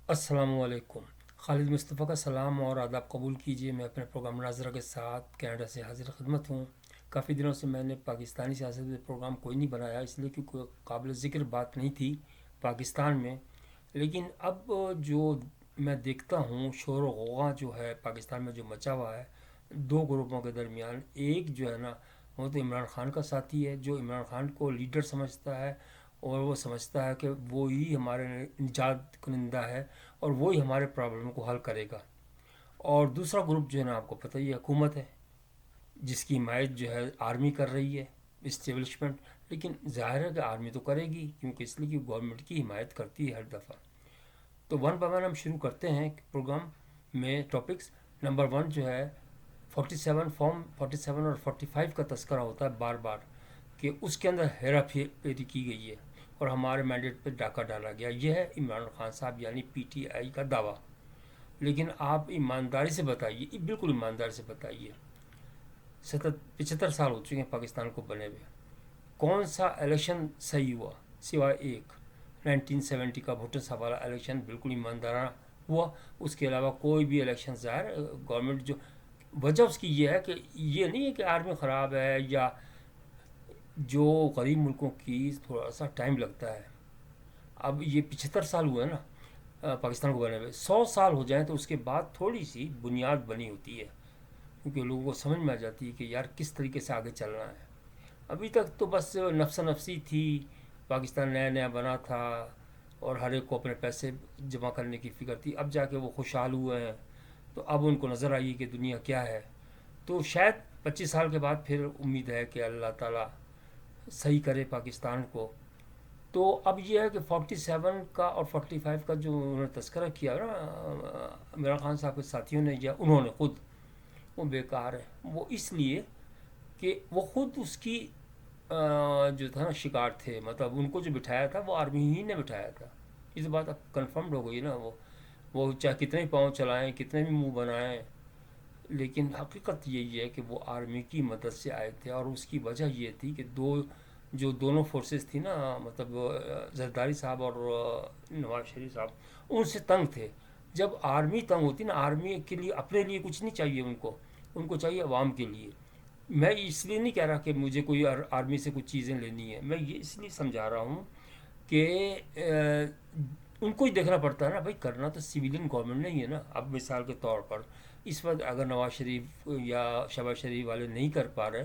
अस्सलामुअलैकुम। खालिद मुस्तफ़ा का सलाम और आदाब कबूल कीजिए। मैं अपने प्रोग्राम नाजरा के साथ कनाडा से हाजिर खिदमत हूँ। काफ़ी दिनों से मैंने पाकिस्तानी सियासत में प्रोग्राम कोई नहीं बनाया, इसलिए कि कोई काबिल ज़िक्र बात नहीं थी पाकिस्तान में। लेकिन अब जो मैं देखता हूँ शोर व गौगा जो है पाकिस्तान में जो मचा हुआ है दो ग्रुपों के दरमियान, एक जो है ना वो तो इमरान खान का साथी है जो इमरान खान को लीडर समझता है और वो समझता है कि वो ही हमारे निजात कुनिंदा है और वो ही हमारे प्रॉब्लम को हल करेगा। और दूसरा ग्रुप जो है ना आपको पता ही है हुकूमत है, जिसकी हिमायत जो है आर्मी कर रही है, इस्टेब्लिशमेंट। लेकिन ज़ाहिर है कि आर्मी तो करेगी, क्योंकि इसलिए कि गवर्नमेंट की हिमायत करती है हर दफ़ा। तो वन बाय वन हम शुरू करते हैं प्रोग्राम में टॉपिक्स। नंबर वन जो है 47 फॉर्म 47 और 45 का तस्करा होता है बार बार कि उसके अंदर हेरा फेरी की गई है और हमारे मैंडेट पर डाका डाला गया। यह है इमरान खान साहब यानी पीटीआई का दावा। लेकिन आप ईमानदारी से बताइए, बिल्कुल ईमानदारी से बताइए, 75 साल हो चुके हैं पाकिस्तान को बने हुए, कौन सा इलेक्शन सही हुआ सिवाय एक 1970 का भुट्टो वाला इलेक्शन बिल्कुल ईमानदाराना हुआ। उसके अलावा कोई भी इलेक्शन ज़ाहिर गवर्नमेंट जो वजह उसकी ये है कि ये नहीं है कि आर्मी ख़राब है या जो गरीब मुल्कों की थोड़ा सा टाइम लगता है। अब ये 75 साल हुए ना पाकिस्तान को बने हुए, 100 साल हो जाए तो उसके बाद थोड़ी सी बुनियाद बनी होती है, क्योंकि लोगों को समझ में आ जाती है कि यार किस तरीके से आगे चलना है। अभी तक तो बस नफसा नफसी थी, पाकिस्तान नया नया बना था और हर एक को अपने पैसे जमा करने की फ़िक्र थी। अब जाके वो खुशहाल हुए हैं तो अब उनको नज़र आई कि दुनिया क्या है। तो शायद 25 साल के बाद फिर उम्मीद है कि अल्लाह ताला सही करे पाकिस्तान को। तो अब ये है कि 47 का और 45 का जो उन्होंने तस्करा किया ना इमरान खान साहब के साथियों ने या उन्होंने खुद, वो बेकार है। वो इसलिए कि वो खुद उसकी जो था ना शिकार थे, मतलब उनको जो बिठाया था वो आर्मी ही ने बिठाया था। इस बात अब कन्फर्म्ड हो गई ना। वो चाहे कितने भी पाँव चलाएं, कितने भी मुंह बनाएं, लेकिन हकीकत यही है कि वो आर्मी की मदद से आए थे। और उसकी वजह ये थी कि दोनों फोर्सेस थी ना, मतलब जरदारी साहब और नवाज शरीफ साहब उनसे तंग थे। जब आर्मी तंग होती ना, आर्मी के लिए अपने लिए कुछ नहीं चाहिए उनको, उनको चाहिए अवाम के लिए। मैं इसलिए नहीं कह रहा कि मुझे कोई आर्मी से कुछ चीज़ें लेनी है, मैं ये इसलिए समझा रहा हूँ कि उनको ही देखना पड़ता है ना भाई। करना तो सिविलियन गवर्नमेंट नहीं है ना। अब मिसाल के तौर पर इस वक्त अगर नवाज शरीफ या शहबाज शरीफ वाले नहीं कर पा रहे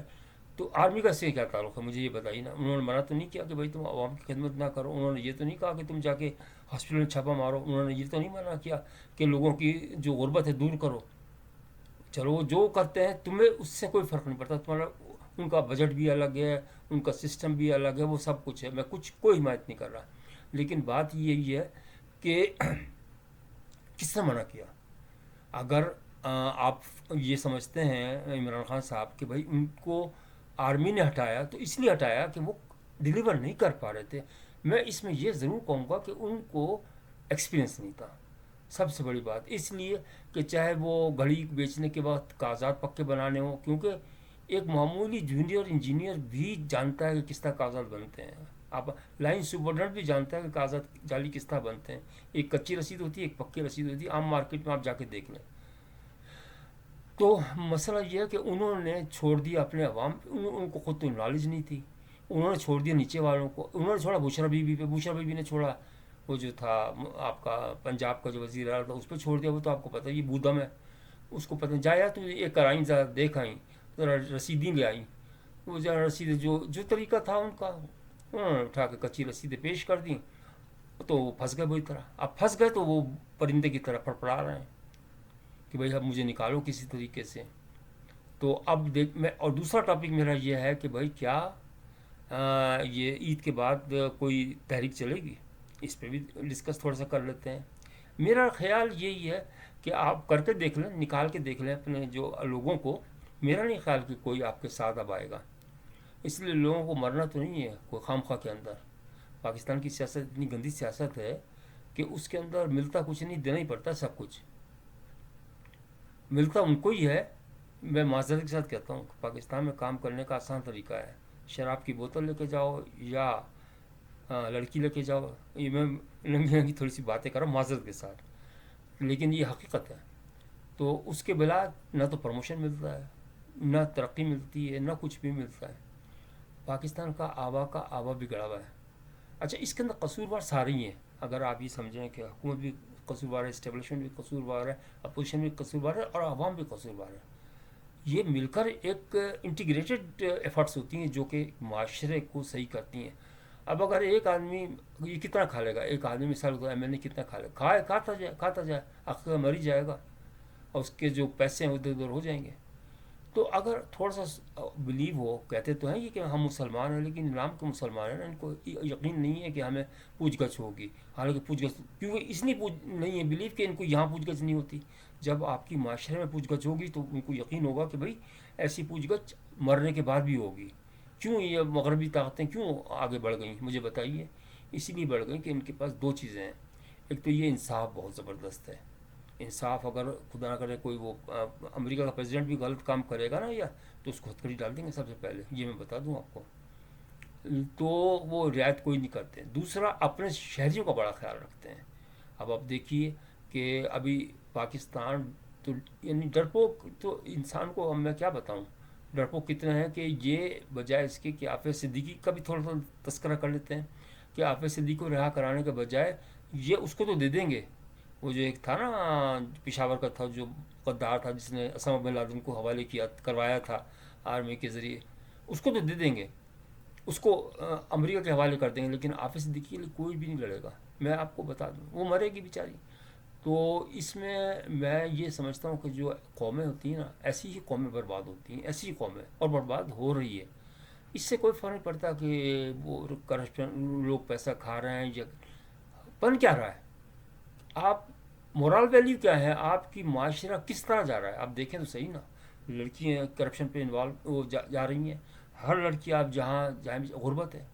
तो आर्मी का से क्या ताल्लुक है, मुझे ये बताइए ना। उन्होंने मना तो नहीं किया कि भाई तुम आवाम की खिदमत ना करो, उन्होंने ये तो नहीं कहा कि तुम जाके हॉस्पिटल में छापा मारो, उन्होंने ये तो नहीं मना किया कि लोगों की जो गुर्बत है दूर करो। चलो वो जो करते हैं तुम्हें उससे कोई फ़र्क नहीं पड़ता, तुम्हारा उनका बजट भी अलग है, उनका सिस्टम भी अलग है, वो सब कुछ है, मैं कुछ कोई हिमायत नहीं कर रहा। लेकिन बात यही है कि किसने मना किया। अगर आप ये समझते हैं इमरान खान साहब कि भाई उनको आर्मी ने हटाया तो इसलिए हटाया कि वो डिलीवर नहीं कर पा रहे थे, मैं इसमें ये ज़रूर कहूँगा कि उनको एक्सपीरियंस नहीं था। सबसे बड़ी बात इसलिए कि चाहे वो घड़ी बेचने के बाद कागजात पक्के बनाने हो, क्योंकि एक मामूली जूनियर इंजीनियर भी जानता है कि किस तरह कागजात बनते हैं। आप लाइन सुपरडेंट भी जानता है कि कागजात जाली किस तरह बनते हैं। एक कच्ची रसीद होती है, एक पक्की रसीद होती है, आम मार्केट में आप जाके देख लें। तो मसला ये है कि उन्होंने छोड़ दिया अपने अवाम पे, उनको खुद तो नॉलेज नहीं थी। उन्होंने छोड़ दिया नीचे वालों को, उन्होंने छोड़ा बुशरा बीबी पे, बुशरा बीबी ने छोड़ा वो जो था आपका पंजाब का जो वजीर आला था उस पर छोड़ दिया। वो तो आपको पता है, ये बूदम है, उसको पता नहीं। जाया तो एक कराई ज़रा देख आई, ज़रा रसीदी ले आई। वो ज़रा रसीद जो जो तरीका था उनका, उन्होंने उठा के कच्ची रसीदें पेश कर दी। तो वो फंस गए बुरी तरह। अब फंस गए तो वो परिंदे की तरह फड़फड़ा रहे हैं कि भाई अब मुझे निकालो किसी तरीके से। तो अब देख मैं, और दूसरा टॉपिक मेरा ये है कि भाई क्या ये ईद के बाद कोई तहरीक चलेगी, इस पे भी डिस्कस थोड़ा सा कर लेते हैं। मेरा ख्याल यही है कि आप करके देख लें, निकाल के देख लें अपने जो लोगों को। मेरा नहीं ख्याल कि कोई आपके साथ अब आएगा, इसलिए लोगों को मरना तो नहीं है कोई खामखा के अंदर। पाकिस्तान की सियासत इतनी गंदी सियासत है कि उसके अंदर मिलता कुछ नहीं, देना ही पड़ता सब कुछ। मिलता उनको ही है। मैं माजरत के साथ कहता हूँ पाकिस्तान में काम करने का आसान तरीका है, शराब की बोतल लेके जाओ या लड़की लेके जाओ, ये मैं नंगी नंगी थोड़ी सी बातें कर रहा हूँ माजरत के साथ, लेकिन ये हकीकत है। तो उसके बिला ना तो प्रमोशन मिलता है, ना तरक्की मिलती है, ना कुछ भी मिलता है। पाकिस्तान का आवा बिगड़ा हुआ है। अच्छा, इसके अंदर कसूरवार सारे ही हैं। अगर आप ये समझें कि हुकूमत भी कसूरवार है, इस्टेब्लिशमेंट भी कसूरवार है, अपोजिशन भी कसूरवार है और आवाम भी कसूरवार है। ये मिलकर एक इंटीग्रेटेड एफर्ट्स होती हैं जो कि माशरे को सही करती हैं। अब अगर एक आदमी ये कितना खा लेगा, एक आदमी मिसाल को एम एन ए कितना खा लेगा, खाता जाए आखिर मर ही जाएगा और उसके जो पैसे हैं उधर उधर हो जाएंगे। तो अगर थोड़ा सा बिलीव हो, कहते तो हैं ये कि हम मुसलमान हैं, लेकिन नाम के मुसलमान हैं ना, इनको यकीन नहीं है कि हमें पूछ गछ होगी। हालांकि पूछ गछ क्योंकि इसलिए पूछ नहीं है बिलीव कि इनको यहाँ पूछ गछ नहीं होती। जब आपकी माशरे में पूछ गछ होगी तो उनको यकीन होगा कि भाई ऐसी पूछ गछ मरने के बाद भी होगी। क्यों ये मगरबी ताकतें क्यों आगे बढ़ गई, मुझे बताइए। इसीलिए बढ़ गई कि इनके पास दो चीज़ें हैं। एक तो ये इंसाफ बहुत ज़बरदस्त है। इंसाफ, अगर खुदा ना करे कोई वो अमेरिका का प्रेसिडेंट भी गलत काम करेगा ना, या तो उसको हथकड़ी डाल देंगे सबसे पहले, ये मैं बता दूं आपको। तो वो रियायत कोई नहीं करते। दूसरा, अपने शहरियों का बड़ा ख्याल रखते हैं। अब आप देखिए कि अभी पाकिस्तान तो यानी डरपोक तो इंसान को, अब मैं क्या बताऊं डरपोक कितना है, कि ये बजाय इसके कि आफिया सिद्दीकी का भी थोड़ा सा तस्करा कर लेते हैं, कि आफिया सिद्दीकी को रिहा कराने के बजाय ये उसको तो दे देंगे। वो जो एक था ना पिशावर का था, जो गद्दार था जिसने असामा बिन लादेन को हवाले किया करवाया था आर्मी के ज़रिए, उसको तो दे देंगे, उसको अमेरिका के हवाले कर देंगे। लेकिन आफिस सिद्दीकी के लिए कोई भी नहीं लड़ेगा, मैं आपको बता दूं, वो मरेगी बेचारी। तो इसमें मैं ये समझता हूँ कि जो कौमें होती हैं ना, ऐसी ही कौमें बर्बाद होती हैं, ऐसी ही कौमें, और बर्बाद हो रही है। इससे कोई फ़र्क नहीं पड़ता कि वो करप्शन लोग पैसा खा रहे हैं या बन क्या रहा है। आप मोरल वैल्यू क्या है, आपकी माशरा किस तरह जा रहा है, आप देखें तो सही ना। लड़कियाँ करप्शन पे इन्वॉल्व वो जा रही हैं। हर लड़की, आप जहाँ जहाँ भी गुर्बत है,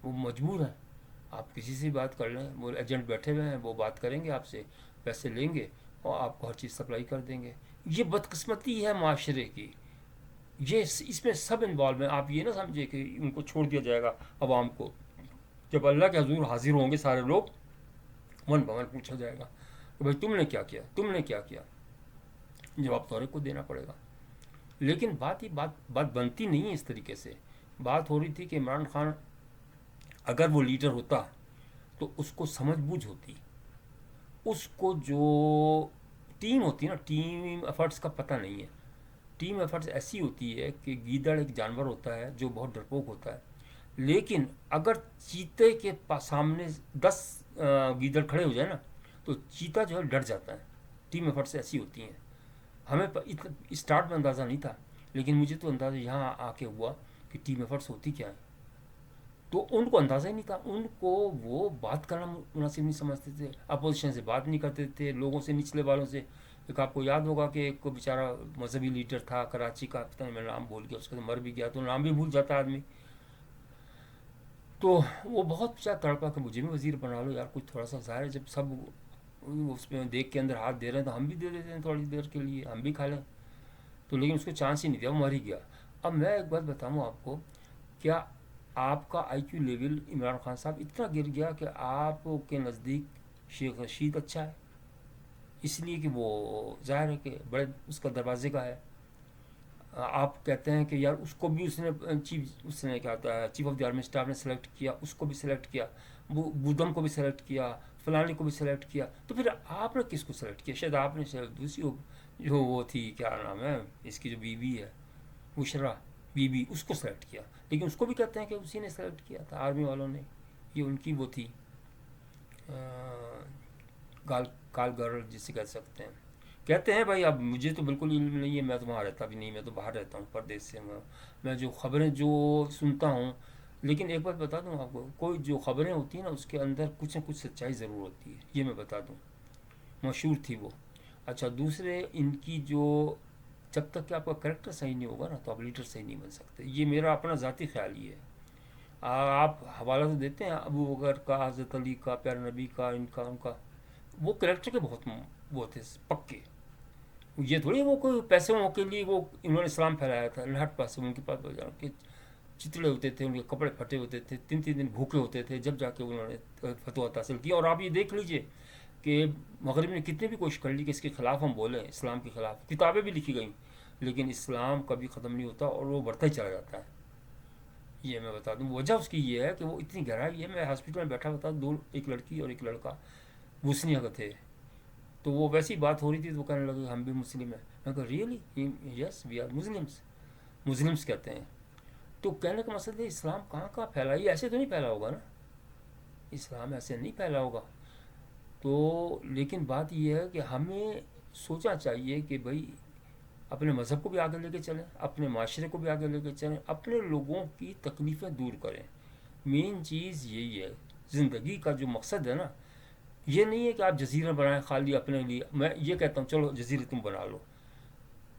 वो मजबूर है। आप किसी से बात कर लें, वो एजेंट बैठे हुए हैं, वो बात करेंगे आपसे, पैसे लेंगे और आपको हर चीज़ सप्लाई कर देंगे। ये बदकिस्मती है माशरे की। ये इसमें सब इन्वॉल्व है। आप ये ना समझे कि उनको छोड़ दिया जाएगा आवाम को। जब अल्लाह के हजूर हाजिर होंगे सारे लोग, वन भवन पूछा जाएगा कि भाई तुमने क्या किया, तुमने क्या किया। जवाब तो हर एक को देना पड़ेगा। लेकिन बात बनती नहीं है इस तरीके से। बात हो रही थी कि इमरान खान अगर वो लीडर होता तो उसको समझ बूझ होती, उसको जो टीम होती है ना, टीम एफर्ट्स का पता नहीं है। टीम एफर्ट्स ऐसी होती है कि गीदड़ एक जानवर होता है जो बहुत डरपोक होता है, लेकिन अगर चीते के सामने 10 गीदड़ खड़े हो जाए ना, तो चीता जो है डर जाता है। टीम एफर्ट्स ऐसी होती हैं। हमें स्टार्ट में अंदाज़ा नहीं था, लेकिन मुझे तो अंदाज़ा यहाँ आके हुआ कि टीम एफर्ट्स होती क्या है। तो उनको अंदाज़ा ही नहीं था, उनको वो बात करना मुनासिब नहीं समझते थे, अपोजिशन से बात नहीं करते थे, लोगों से, निचले वालों से। एक आपको याद होगा कि एक बेचारा मजहबी लीडर था कराची का, पता नहीं मैं नाम भूल गया उसका, तो मर भी गया, तो नाम भी भूल जाता आदमी। तो वो बहुत बेचारा तड़पा कि मुझे भी वजीर बना लो यार, कुछ थोड़ा सा ज़ाहिर है, जब सब उसमें देख के अंदर हाथ दे रहे हैं तो हम भी दे देते हैं थोड़ी देर के लिए, हम भी खा लें। तो लेकिन उसको चांस ही नहीं दिया, वो मर ही गया। अब मैं एक बात बताऊँ आपको, क्या आपका आईक्यू लेवल इमरान खान साहब इतना गिर गया कि आपके नज़दीक शेख रशीद अच्छा है, इसलिए कि वो ज़ाहिर है कि बड़े उसका दरवाजे का है। आप कहते हैं कि यार उसको भी उसने क्या होता है, chief of the army staff ने सेलेक्ट किया, उसको भी सेलेक्ट किया, बुदम को भी सेलेक्ट किया, फलाने को भी सेलेक्ट किया, तो फिर आपने किसको सेलेक्ट किया? शायद आपने शायद दूसरी जो वो थी, क्या नाम है इसकी, जो बीवी है बुशरा बीबी, उसको सेलेक्ट किया। लेकिन उसको भी कहते हैं कि उसी ने सेलेक्ट किया था, आर्मी वालों ने। ये उनकी वो थी काल काल गर्ल जिसे कह सकते हैं। कहते हैं भाई, अब मुझे तो बिल्कुल इल्म नहीं है, मैं तो वहाँ रहता भी नहीं, मैं तो बाहर रहता हूँ परदेश से। मैं जो खबरें जो सुनता हूँ, लेकिन एक बात बता दूँ आपको, कोई जो खबरें होती हैं ना उसके अंदर कुछ ना कुछ सच्चाई ज़रूर होती है, ये मैं बता दूँ। मशहूर थी वो। अच्छा, दूसरे इनकी जो, जब तक कि आपका करेक्टर सही नहीं होगा ना, तो आप लीडर सही नहीं बन सकते। ये मेरा अपना ज़ाती ख्याल ही है। आप हवाला तो देते हैं अबू बकर का, हज़रत अली का, प्यारे नबी का, इनका उनका, वो करेक्टर के बहुत वो थे पक्के। ये थोड़ी वो कोई पैसों के लिए वो इन्होंने इस्लाम फैलाया था, लहट पैसे उनके पास कि चितड़े होते थे, उनके कपड़े फटे होते थे, 3 3 दिन भूखे होते थे, जब जाके उन्होंने फतवा हासिल किया। और आप ये देख लीजिए कि मगरब ने कितनी भी कोशिश कर ली कि इसके ख़िलाफ़ हम बोलें, इस्लाम के ख़िलाफ़ किताबें भी लिखी गई, लेकिन इस्लाम कभी ख़त्म नहीं होता और वो बढ़ता ही चला जाता है। ये मैं बता दूं, वजह उसकी ये है कि वो इतनी गहराई है। मैं हॉस्पिटल में बैठा हुआ था, दो, एक लड़की और एक लड़का बोस्निया का थे, तो वो वैसी बात हो रही थी तो वो कहने लगे हम भी मुस्लिम हैं। मैं कहा really, yes we are Muslims, Muslims कहते हैं। तो कहने का मकसद है इस्लाम कहाँ कहाँ फैला, ये ऐसे तो नहीं फैला होगा ना, इस्लाम ऐसे नहीं फैला होगा। तो लेकिन बात यह है कि हमें सोचना चाहिए कि भाई अपने मज़हब को भी आगे लेके चलें, अपने माशरे को भी आगे लेके चलें, अपने लोगों की तकलीफ़ें दूर करें। मेन चीज़ यही है, ज़िंदगी का जो मकसद है ना, ये नहीं है कि आप जजीरा बनाएं खाली अपने लिए। मैं ये कहता हूँ चलो जजीरे तुम बना लो,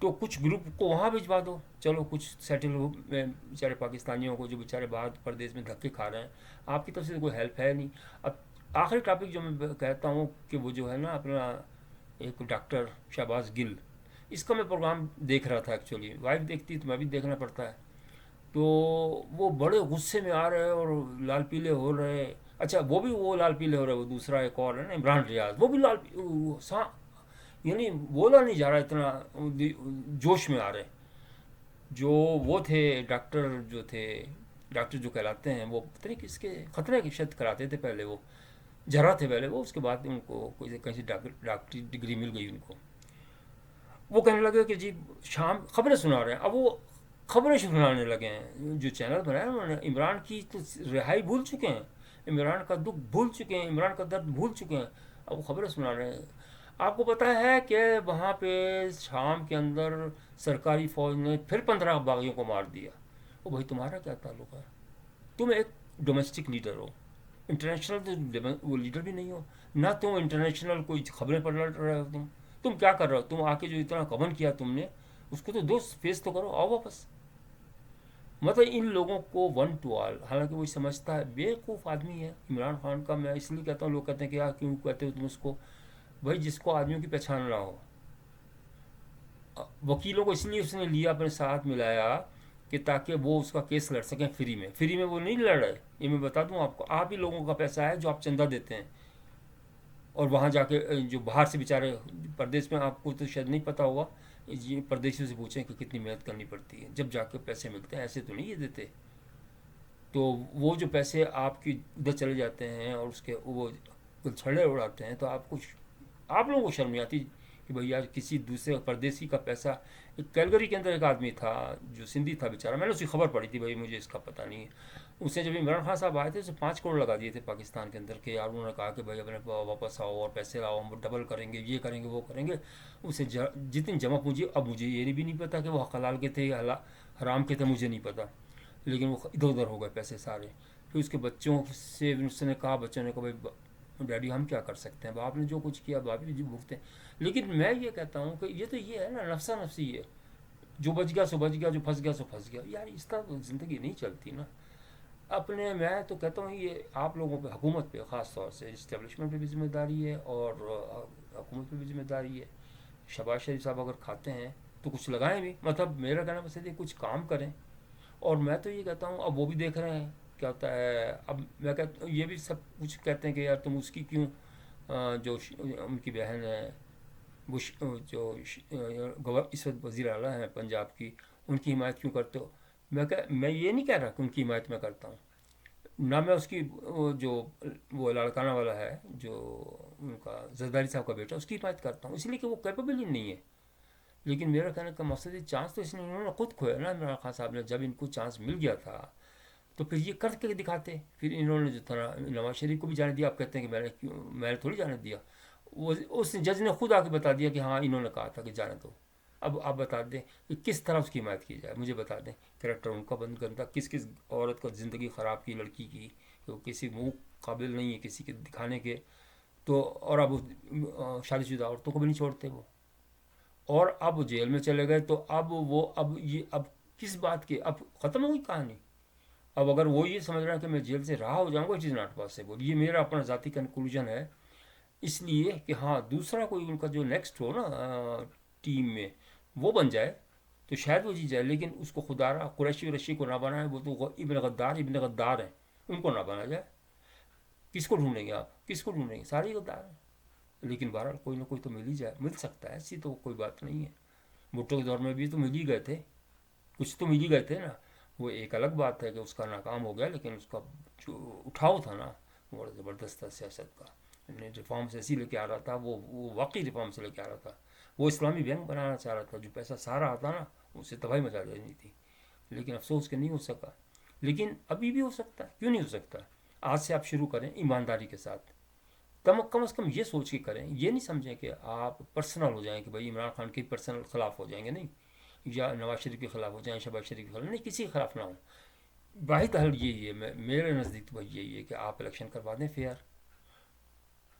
तो कुछ ग्रुप को वहाँ भिजवा दो, चलो कुछ सेटल हो में बेचारे पाकिस्तानियों को जो बेचारे बाहर प्रदेश में धक्के खा रहे हैं, आपकी तरफ से तो कोई हेल्प है नहीं। अब आखिरी टॉपिक जो मैं कहता हूँ कि वो जो है ना अपना एक डॉक्टर शहबाज गिल, इसका मैं प्रोग्राम देख रहा था, एक्चुअली वाइफ देखती तो मैं भी देखना पड़ता है। तो वो बड़े गुस्से में आ रहे हैं और लाल पीले हो रहे हैं। अच्छा वो लाल पीले हो रहे हैं, वो दूसरा एक और है ना इमरान रियाज, वो भी यानी बोला नहीं जा रहा, इतना जोश में आ रहे। जो वो थे डॉक्टर, जो थे डॉक्टर जो कहलाते हैं, वो पता नहीं किसके खतरे की शत कराते थे पहले, वो जरा थे पहले वो, उसके बाद उनको कोई कहीं से डॉक्टरी डिग्री मिल गई उनको। वो कहने लगे कि जी शाम खबरें सुना रहे हैं। अब वो खबरें सुनाने लगे हैं, जो चैनल बनाया उन्होंने, इमरान की तो रिहाई भूल चुके हैं, इमरान का दुख भूल चुके हैं, इमरान का दर्द भूल चुके हैं, अब वो खबरें सुना रहे हैं। आपको पता है कि वहाँ पे शाम के अंदर सरकारी फौज ने फिर 15 बागियों को मार दिया। वो भाई तुम्हारा क्या ताल्लुक है, तुम एक डोमेस्टिक लीडर हो, इंटरनेशनल तो वो लीडर भी नहीं हो ना, तुम इंटरनेशनल कोई खबरें पढ़ रहे हो, तुम क्या कर रहे हो, तुम आके जो इतना कमन किया तुमने, उसको तो दोस्त फेस तो करो, आओ वापस। मतलब इन लोगों को वन टू ऑल, हालांकि वो समझता है, बेवकूफ़ आदमी है इमरान खान का। मैं इसलिए कहता हूँ, लोग कहते हैं कि यार क्यों कहते हो तुम उसको, भाई जिसको आदमियों की पहचान ना हो। वकीलों को इसलिए उसने लिया अपने साथ मिलाया कि ताकि वो उसका केस लड़ सकें फ्री में। फ्री में वो नहीं लड़ रहे, ये मैं बता दूं आपको, आप ही लोगों का पैसा है जो आप चंदा देते हैं, और वहाँ जाके जो बाहर से बेचारे प्रदेश में, आपको तो शायद नहीं पता होगा, ये परदेशियों से पूछें कि कितनी मेहनत करनी पड़ती है जब जाके पैसे मिलते हैं, ऐसे तो नहीं ये देते। तो वो जो पैसे आपकी उधर चले जाते हैं और उसके वो छड़े उड़ाते हैं, तो आप लोगों को शर्म नहीं आती कि भाई यार किसी दूसरे परदेसी का पैसा। एक कैलगरी के अंदर एक आदमी था जो सिंधी था बेचारा, मैंने उसकी खबर पढ़ी थी, भाई मुझे इसका पता नहीं है। उसने जब इमरान खान साहब आए थे, उसे 5 करोड़ लगा दिए थे पाकिस्तान के अंदर के, यार उन्होंने कहा कि भाई अपने वापस आओ और पैसे लाओ, हम डबल करेंगे, ये करेंगे वो करेंगे। उसे जितनी जमा पूंजी, अब मुझे ये भी नहीं पता कि वो हलाल के थे या हराम के थे, मुझे नहीं पता, लेकिन वो इधर उधर हो गए पैसे सारे। फिर उसके बच्चों से उसने कहा, बच्चों ने कहा भाई डैडी हम क्या कर सकते हैं, बाप ने जो कुछ किया बाप भी भुगते हैं। लेकिन मैं ये कहता हूँ कि ये तो ये है ना, नफसा नफसी है, जो बच गया सो बच गया, जो फंस गया सो फंस गया। यार इस तरह तो ज़िंदगी नहीं चलती ना। अपने मैं तो कहता हूँ ये आप लोगों पे, हुकूमत पे ख़ास तौर से, इस्टेब्लिशमेंट पे भी जिम्मेदारी है और हुकूमत पे भी जिम्मेदारी है। शहबाज शरीफ साहब अगर खाते हैं तो कुछ लगाएं भी, मतलब मेरा कहना मकसद है कुछ काम करें। और मैं तो ये कहता हूँ, अब वो भी देख रहे हैं क्या होता है। अब मैं कहता हूँ, ये भी सब कुछ कहते हैं कि यार तुम उसकी क्यों, उनकी बहन है बुश, इस वक्त वज़ीर आला हैं पंजाब की, उनकी हिमायत क्यों करते हो। मैं ये नहीं कह रहा कि उनकी हिमायत मैं करता हूँ ना, मैं उसकी वो लड़काना वाला है जो उनका जरदारी साहब का बेटा, उसकी हिमायत करता हूँ इसलिए कि वो कैपेबल ही नहीं है। लेकिन मेरा कहने का मकसद है, चांस तो इसने इन्होंने खुद खोया ना इमरान खान साहब ने, जब इनको चांस मिल गया था तो फिर ये करके दिखाते। फिर इन्होंने जो था नवाज शरीफ को भी जाने दिया, आप कहते हैं कि मैंने थोड़ी जाने दिया, वो उस जज ने खुद आके बता दिया कि हाँ इन्होंने कहा था कि जाने दो। अब आप बता दें कि किस तरह उसकी हिमायत की जाए, मुझे बता दें। कैरेक्टर उनका बंद करता, किस किस औरत का ज़िंदगी ख़राब की लड़की की, तो किसी मुँह काबिल नहीं है किसी के दिखाने के। तो और अब शादीशुदा औरतों को भी नहीं छोड़ते वो, और अब जेल में चले गए, तो अब किस बात की, अब ख़त्म हो गई कहानी। अब अगर वो ये समझ रहा है कि मैं जेल से रहा हो जाऊंगा, इट इज़ नॉट पॉसिबल। ये मेरा अपना ज़ाती कंक्लूजन है। इसलिए कि हाँ दूसरा कोई उनका जो नेक्स्ट हो ना टीम में, वो बन जाए, تو شاید وہ جیت جائے، لیکن اس کو خدا را قریشی کو نہ بنائے، وہ تو ابن غدار ہیں، ان کو نہ بنا جائے. کس کو ڈھونڈیں گے آپ؟ کس کو ڈھونڈیں گے؟ سارے غدار ہیں. لیکن بہرحال کوئی نہ کوئی تو مل ہی جائے، مل سکتا ہے، ایسی تو کوئی بات نہیں ہے. بھٹو کے دور میں بھی تو مل ہی گئے تھے، کچھ تو مل ہی گئے تھے نا. وہ ایک الگ بات ہے کہ اس کا ناکام ہو گیا، لیکن اس کا جو اٹھاؤ تھا نا بڑا زبردست تھا سیاست کا. ریفارمس ایسی لے کے آ رہا تھا، وہ واقعی ریفارم سے لے کے آ رہا تھا. وہ اسلامی بینک بنانا چاہ رہا تھا، جو پیسہ سارا آتا نا اسے تباہی مچا دینی تھی. لیکن افسوس کہ نہیں ہو سکا. لیکن ابھی بھی ہو سکتا ہے، کیوں نہیں ہو سکتا؟ آج سے آپ شروع کریں ایمانداری کے ساتھ. کم از کم یہ سوچ کے کریں، یہ نہیں سمجھیں کہ آپ پرسنل ہو جائیں کہ بھائی عمران خان کے پرسنل خلاف ہو جائیں گے، نہیں، یا نواز شریف کے خلاف ہو جائیں، شہباز شریف کے خلاف نہیں، کسی کے خلاف نہ ہوں. واحد حل یہی ہے، میرے نزدیک تو یہی ہے کہ آپ الیکشن کروا دیں فیئر،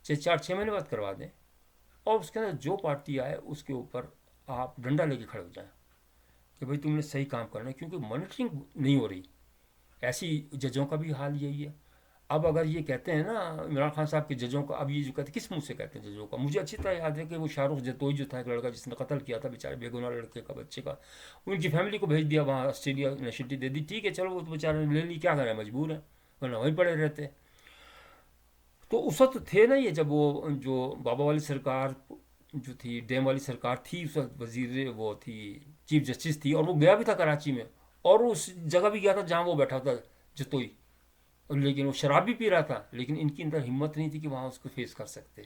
چاہے 4-6 مہینے بعد کروا دیں، اور اس کے اندر جو پارٹی آئے اس کے اوپر آپ ڈنڈا لے کے کھڑے ہو جائیں کہ بھائی تم نے صحیح کام کرنا ہے، کیونکہ مانیٹرنگ نہیں ہو رہی. ایسی ججوں کا بھی حال یہی ہے. اب اگر یہ کہتے ہیں نا عمران خان صاحب کے ججوں کا، اب یہ جو کہتے ہیں کس منہ سے کہتے ہیں ججوں کا؟ مجھے اچھی طرح یاد ہے کہ وہ شاہ رخ جتوئی جو تھا، ایک لڑکا جس نے قتل کیا تھا بیچارے بے گناہ لڑکے کا، بچے کا، ان کی فیملی کو بھیج دیا وہاں آسٹریلیا، نیشنلٹی دے دی. ٹھیک ہے چلو، وہ تو بیچارے نے لے لی، کیا کریں، مجبور ہیں، ورنہ وہیں پڑے رہتے. تو اس وقت تھے نا یہ، جب وہ جو بابا والی سرکار جو تھی، ڈیم والی سرکار تھی، اس وقت وزیر وہ تھی، چیف جسٹس تھی، اور وہ گیا بھی تھا کراچی میں، اور اس جگہ بھی گیا تھا جہاں وہ بیٹھا تھا جتوئی. لیکن وہ شراب بھی پی رہا تھا، لیکن ان کے اندر ہمت نہیں تھی کہ وہاں اس کو فیس کر سکتے.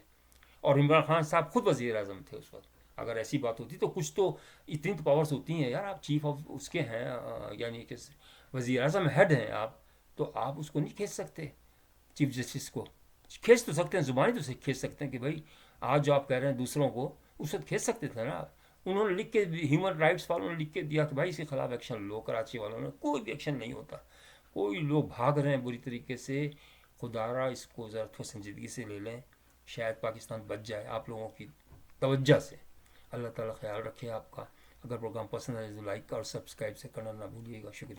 اور عمران خان صاحب خود وزیر اعظم تھے اس وقت. اگر ایسی بات ہوتی تو کچھ تو اتنی تو پاورس ہوتی ہیں یار، آپ چیف آف اس کے ہیں، یعنی کہ وزیر اعظم ہیڈ ہیں آپ، تو آپ اس کو نہیں کھینچ سکتے؟ چیف جسٹس کو کھینچ تو سکتے ہیں، زبانی تو کھینچ سکتے ہیں کہ بھائی آج جو آپ کہہ رہے ہیں دوسروں کو، اس وقت کھینچ سکتے تھے نا. انہوں نے لکھ کے، ہیومن رائٹس والوں نے لکھ کے دیا کہ بھائی اس کے خلاف ایکشن لو. کراچی والوں نے کوئی بھی ایکشن نہیں ہوتا، کوئی لوگ بھاگ رہے ہیں بری طریقے سے. خدا را اس کو ذرا تھوڑا سنجیدگی سے لے لیں، شاید پاکستان بچ جائے آپ لوگوں کی توجہ سے. اللہ تعالیٰ خیال رکھے آپ کا. اگر پروگرام پسند آئے تو لائک اور سبسکرائب سے کرنا نہ بھولیے گا. شکریہ.